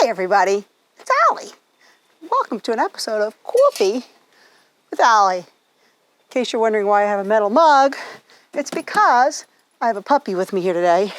Hi everybody, it's Allie. Welcome to an episode of Coffee with Allie. In case you're wondering why I have a metal mug, it's because I have a puppy with me here today.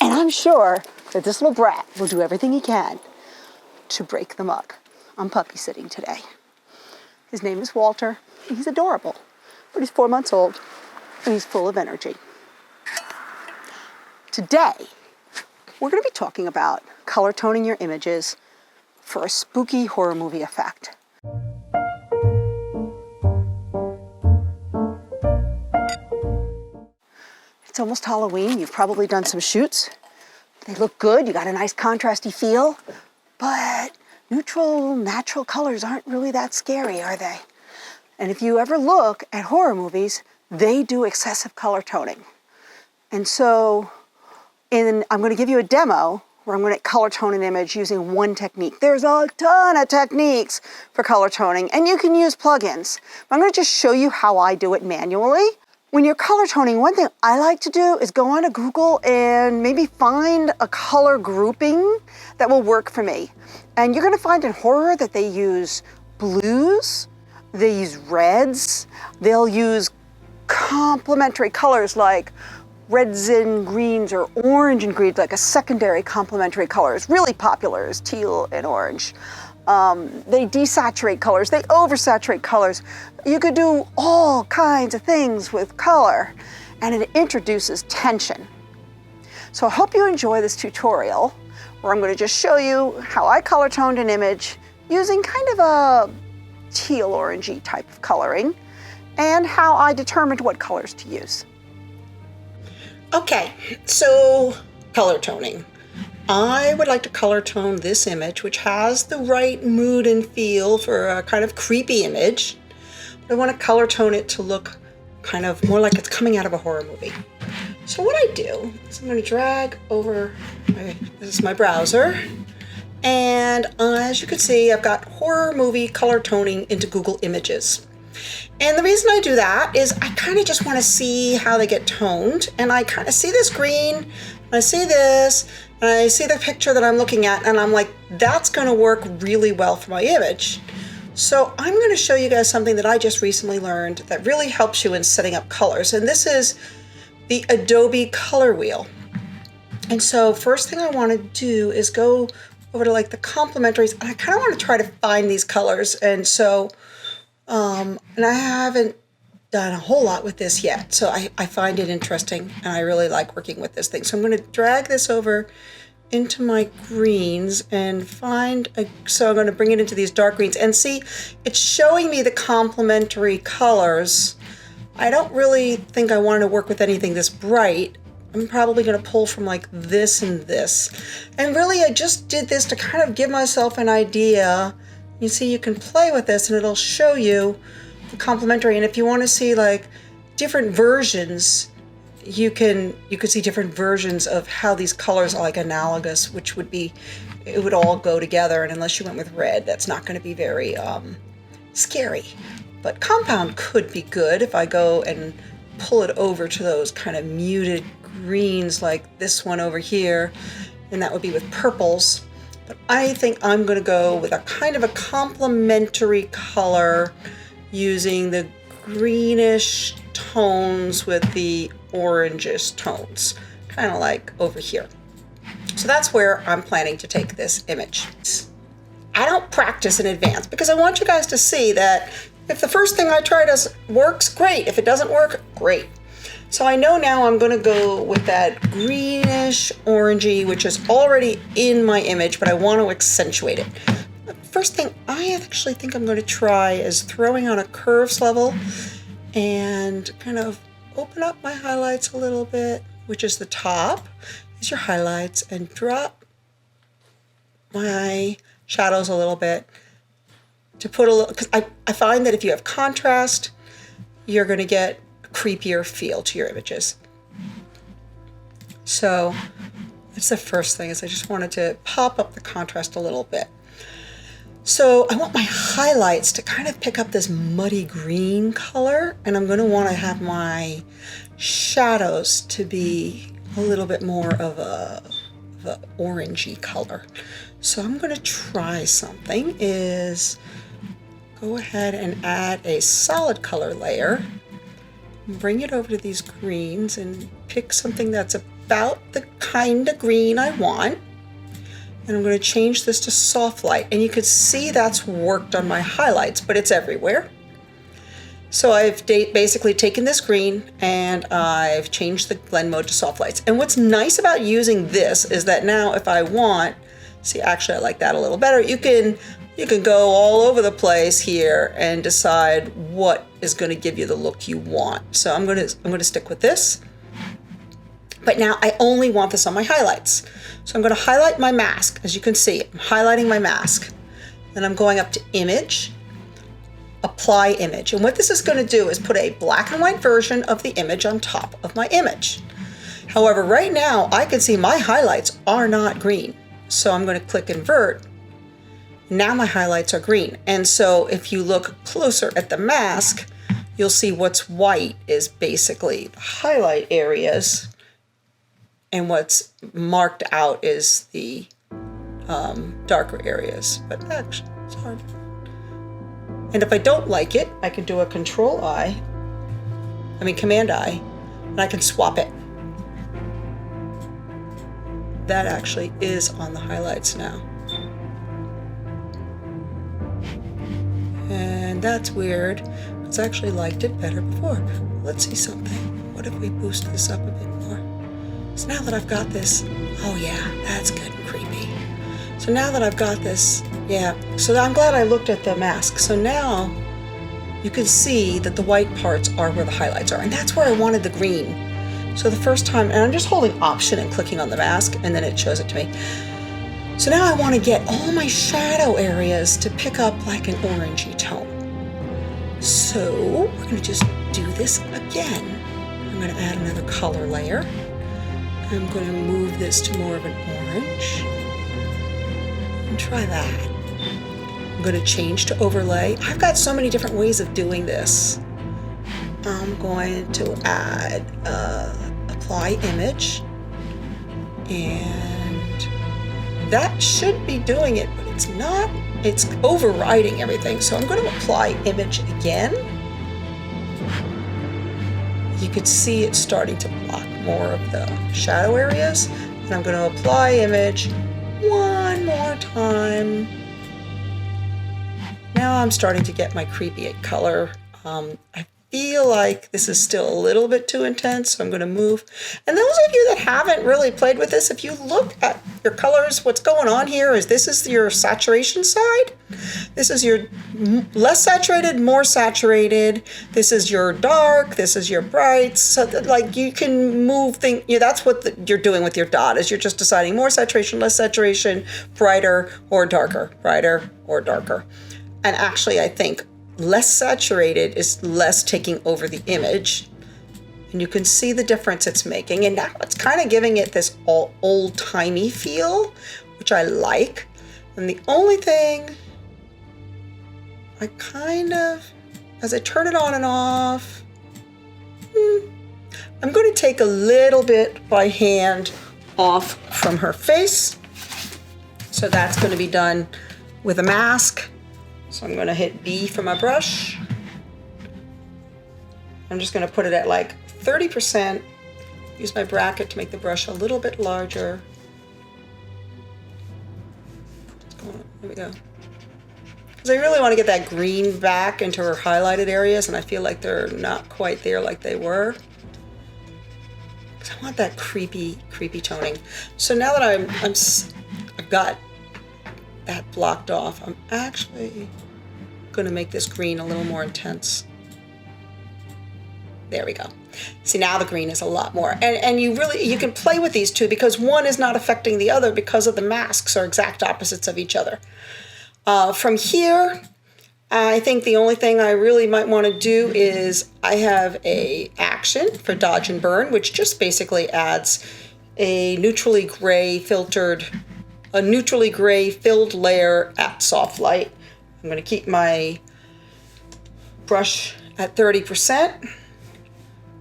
And I'm sure that this little brat will do everything he can to break the mug. I'm puppy sitting today. His name is Walter, and he's adorable, but he's 4 months old, and he's full of energy. Today, we're going to be talking about color toning your images for a spooky horror movie effect. It's almost Halloween. You've probably done some shoots. They look good. You got a nice contrasty feel, but neutral, natural colors aren't really that scary, are they? And if you ever look at horror movies, they do excessive color toning. And so I'm going to give you a demo where I'm going to color tone an image using one technique. There's a ton of techniques for color toning, and you can use plugins. But I'm going to just show you how I do it manually. When you're color toning, one thing I like to do is go onto Google and maybe find a color grouping that will work for me. And you're going to find in horror that they use blues, they use reds, they'll use complementary colors like reds and greens or orange and greens, like a secondary complementary color is really popular is teal and orange. They desaturate colors, they oversaturate colors. You could do all kinds of things with color, and it introduces tension. So I hope you enjoy this tutorial where I'm going to just show you how I color toned an image using kind of a teal orangey type of coloring and how I determined what colors to use. Okay, so color toning. I would like to color tone this image, which has the right mood and feel for a kind of creepy image. I want to color tone it to look kind of more like it's coming out of a horror movie. So what I do is I'm going to drag over, this is my browser, and as you can see, I've got horror movie color toning into Google Images. And the reason I do that is I kind of just want to see how they get toned, and I kind of see this green, I see this, and I see the picture that I'm looking at, and I'm like, that's going to work really well for my image. So I'm going to show you guys something that I just recently learned that really helps you in setting up colors, and this is the Adobe Color Wheel. And so first thing I want to do is go over to like the complementaries, and I kind of want to try to find these colors, and so and I haven't done a whole lot with this yet, so I find it interesting, and I really like working with this thing. So I'm going to drag this over into my greens and so I'm going to bring it into these dark greens, and see, it's showing me the complementary colors. I don't really think I want to work with anything this bright. I'm probably going to pull from like this and this. And really, I just did this to kind of give myself an idea. You see, you can play with this and it'll show you the complementary. And if you want to see like different versions, you could see different versions of how these colors are like analogous, which would be, it would all go together. And unless you went with red, that's not going to be very scary. But compound could be good if I go and pull it over to those kind of muted greens like this one over here, and that would be with purples. But I think I'm going to go with a kind of a complementary color using the greenish tones with the orangish tones, kind of like over here. So that's where I'm planning to take this image. I don't practice in advance because I want you guys to see that if the first thing I try works, great. If it doesn't work, great. So I know now I'm going to go with that greenish orangey, which is already in my image, but I want to accentuate it. The first thing I actually think I'm going to try is throwing on a curves level and kind of open up my highlights a little bit, which is the top, is your highlights, and drop my shadows a little bit to put a little, because I find that if you have contrast, you're going to get creepier feel to your images. So that's the first thing, is I just wanted to pop up the contrast a little bit. So I want my highlights to kind of pick up this muddy green color, and I'm going to want to have my shadows to be a little bit more of a the orangey color. So I'm going to try something is go ahead and add a solid color layer, bring it over to these greens and pick something that's about the kind of green I want. And I'm going to change this to soft light, and you can see that's worked on my highlights, but it's everywhere. So I've basically taken this green and I've changed the blend mode to soft lights. And what's nice about using this is that now if I want, see, actually I like that a little better. You can go all over the place here and decide what is going to give you the look you want. So I'm going to stick with this. But now I only want this on my highlights. So I'm going to highlight my mask. As you can see, I'm highlighting my mask. Then I'm going up to Image, Apply Image. And what this is going to do is put a black and white version of the image on top of my image. However, right now I can see my highlights are not green. So I'm going to click Invert. Now my highlights are green. And so if you look closer at the mask, you'll see what's white is basically the highlight areas, and what's marked out is the darker areas. But actually, it's hard. And if I don't like it, I can do a Command I, and I can swap it. That actually is on the highlights now. And that's weird. It's actually liked it better before. Let's see something. What if we boost this up a bit more? So now that I've got this, oh yeah, that's good and creepy. So now that I've got this, yeah, so I'm glad I looked at the mask. So now you can see that the white parts are where the highlights are, and that's where I wanted the green. So the first time, and I'm just holding Option and clicking on the mask, and then it shows it to me. So now I want to get all my shadow areas to pick up like an orangey tone. So we're going to just do this again. I'm going to add another color layer. I'm going to move this to more of an orange. And try that. I'm going to change to overlay. I've got so many different ways of doing this. I'm going to add Apply Image. And that should be doing it, but it's not. It's overriding everything. So I'm going to Apply Image again. You could see it's starting to block more of the shadow areas. And I'm going to Apply Image one more time. Now I'm starting to get my creepy color. I feel like this is still a little bit too intense, so I'm going to move. And those of you that haven't really played with this, if you look at your colors, what's going on here is this is your saturation side. This is your less saturated, more saturated. This is your dark. This is your bright. So that, like, you can move things. Yeah, that's what you're doing with your dot, is you're just deciding more saturation, less saturation, brighter or darker, brighter or darker. And actually, I think less saturated is less taking over the image, and you can see the difference it's making. And now it's kind of giving it this old-timey feel, which I like. And the only thing I kind of, as I turn it on and off, I'm going to take a little bit by hand off from her face. So that's going to be done with a mask. So I'm going to hit B for my brush. I'm just going to put it at like 30%. Use my bracket to make the brush a little bit larger. There we go. Because I really want to get that green back into her highlighted areas, and I feel like they're not quite there like they were. Because I want that creepy toning. So now that I've got that blocked off, I'm actually going to make this green a little more intense. There we go. See, now the green is a lot more. And you can play with these two because one is not affecting the other because of the masks are exact opposites of each other. From here, I think the only thing I really might want to do is I have a action for Dodge and Burn, which just basically adds a neutrally gray filled layer at soft light. I'm going to keep my brush at 30%,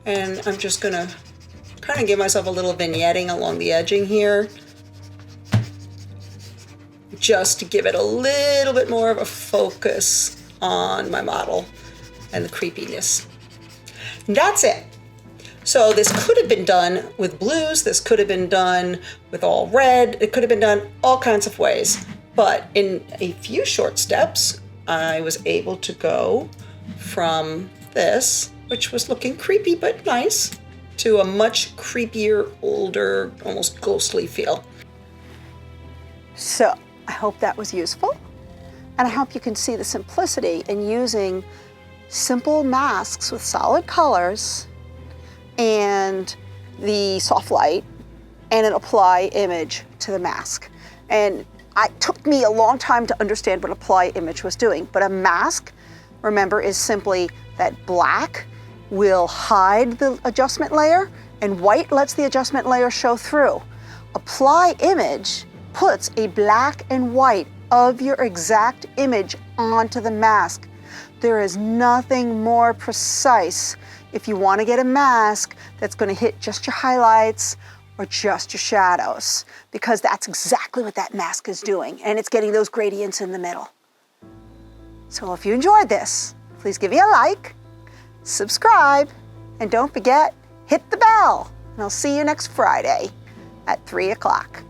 and I'm just going to kind of give myself a little vignetting along the edging here. just to give it a little bit more of a focus on my model and the creepiness. And that's it. So this could have been done with blues, this could have been done with all red, it could have been done all kinds of ways. But in a few short steps, I was able to go from this, which was looking creepy but nice, to a much creepier, older, almost ghostly feel. So I hope that was useful, and I hope you can see the simplicity in using simple masks with solid colors and the soft light and an apply image to the mask. And it took me a long time to understand what apply image was doing, but a mask, remember, is simply that black will hide the adjustment layer and white lets the adjustment layer show through. Apply image puts a black and white of your exact image onto the mask. There is nothing more precise if you want to get a mask that's going to hit just your highlights or just your shadows, because that's exactly what that mask is doing, and it's getting those gradients in the middle. So if you enjoyed this, please give me a like, subscribe, and don't forget, hit the bell, and I'll see you next Friday at 3 o'clock.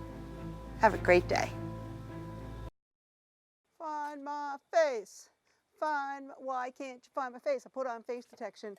Have a great day. Find my face. Why can't you find my face? I put on face detection.